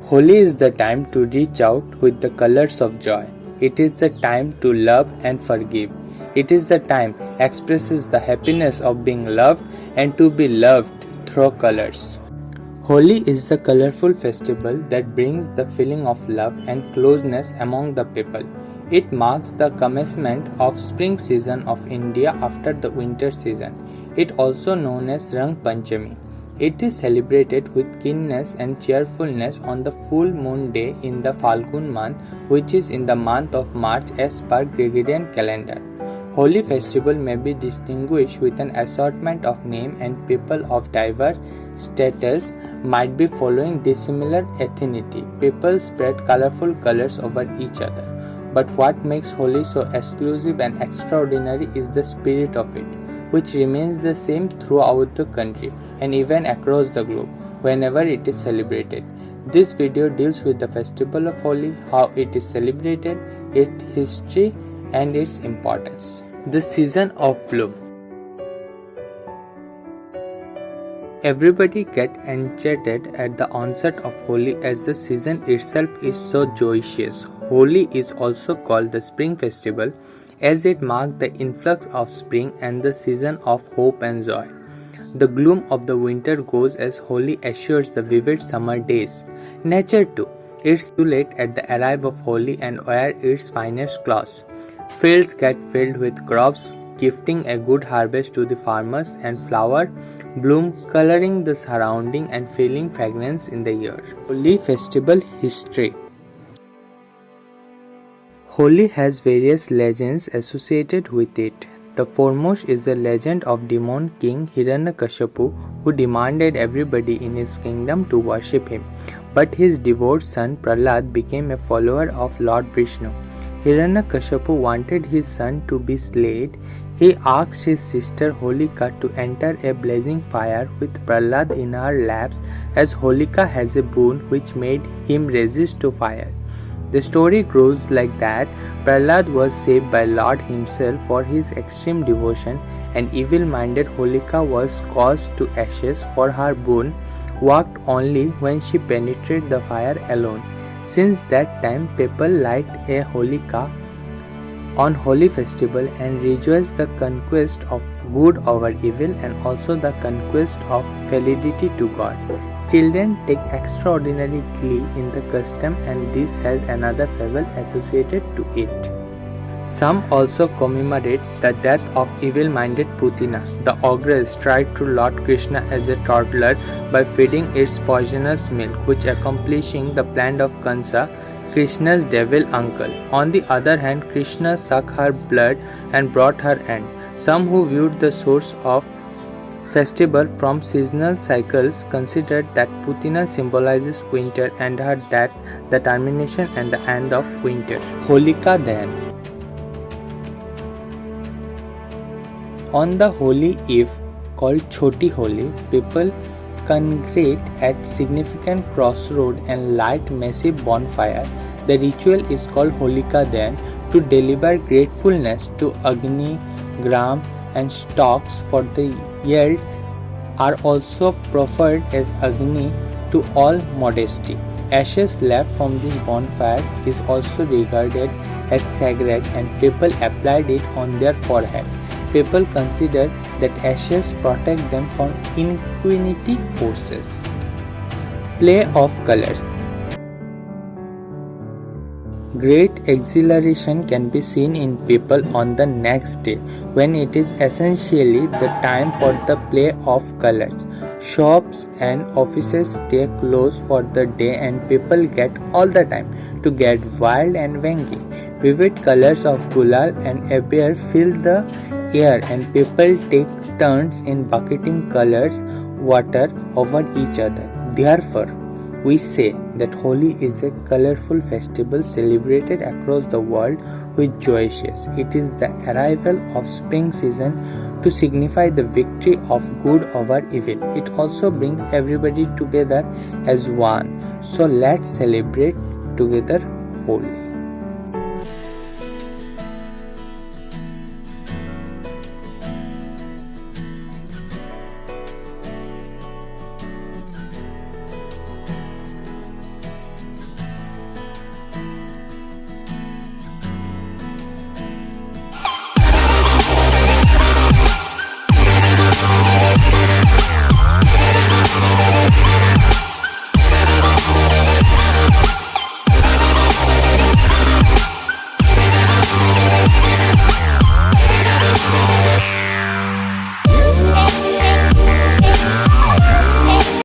Holi is the time to reach out with the colors of joy. It is the time to love and forgive. It is the time expresses the happiness of being loved and to be loved through colors. Holi is the colorful festival that brings the feeling of love and closeness among the people. It marks the commencement of spring season of India after the winter season. It also known as Rang Panchami. It is celebrated with keenness and cheerfulness on the full moon day in the Falgun month, which is in the month of March as per Gregorian calendar. Holi festival may be distinguished with an assortment of names, and people of diverse status might be following dissimilar ethnicity. People spread colorful colors over each other. But what makes Holi so exclusive and extraordinary is the spirit of it, which remains the same throughout the country and even across the globe whenever it is celebrated. This video deals with the festival of Holi, how it is celebrated, its history and its importance. The season of bloom. Everybody gets enchanted at the onset of Holi as the season itself is so joyous. Holi is also called the Spring Festival as it marks the influx of spring and the season of hope and joy. The gloom of the winter goes as Holi assures the vivid summer days. Nature too, it's too late at the arrival of Holi and wear its finest clothes. Fields get filled with crops, gifting a good harvest to the farmers, and flowers bloom, coloring the surrounding and filling fragrance in the air. Holi festival history. Holi has various legends associated with it. The foremost is the legend of demon king Hiranyakashipu, who demanded everybody in his kingdom to worship him. But his divorced son Prahlad became a follower of Lord Vishnu. Hiranyakashipu wanted his son to be slain. He asked his sister Holika to enter a blazing fire with Prahlad in her laps, as Holika has a boon which made him resist to fire. The story goes like that Prahlad was saved by Lord himself for his extreme devotion, and evil-minded Holika was caused to ashes for her boon worked only when she penetrated the fire alone. Since that time, people light a Holika on Holi festival and rejoice the conquest of good over evil and also the conquest of fidelity to God. Children take extraordinary glee in the custom, and this has another fable associated to it. Some also commemorate the death of evil-minded Putina. The ogress tried to lure Krishna as a toddler by feeding its poisonous milk, which accomplishing the plan of Kansa, Krishna's devil uncle. On the other hand, Krishna sucked her blood and brought her end. Some who viewed the source of festival from seasonal cycles considered that Putina symbolizes winter and her death the termination and the end of winter. Holika Dahan. On the Holi Eve, called Choti Holi, people congregate at significant crossroad and light massive bonfire. The ritual is called Holika Dahan to deliver gratefulness to Agni, Gram and stocks for the yield are also proffered as Agni to all modesty. Ashes left from this bonfire is also regarded as sacred, and people applied it on their forehead. People consider that ashes protect them from inquisitive forces. Play of colors. Great exhilaration can be seen in people on the next day, when it is essentially the time for the play of colors. Shops and offices stay closed for the day, and people get all the time to get wild and wangy. Vivid colors of gulal and abir fill the air, and people take turns in bucketing colors water over each other. Therefore, we say that Holi is a colorful festival celebrated across the world with joyous. It is the arrival of spring season to signify the victory of good over evil. It also brings everybody together as one. So let's celebrate together Holi.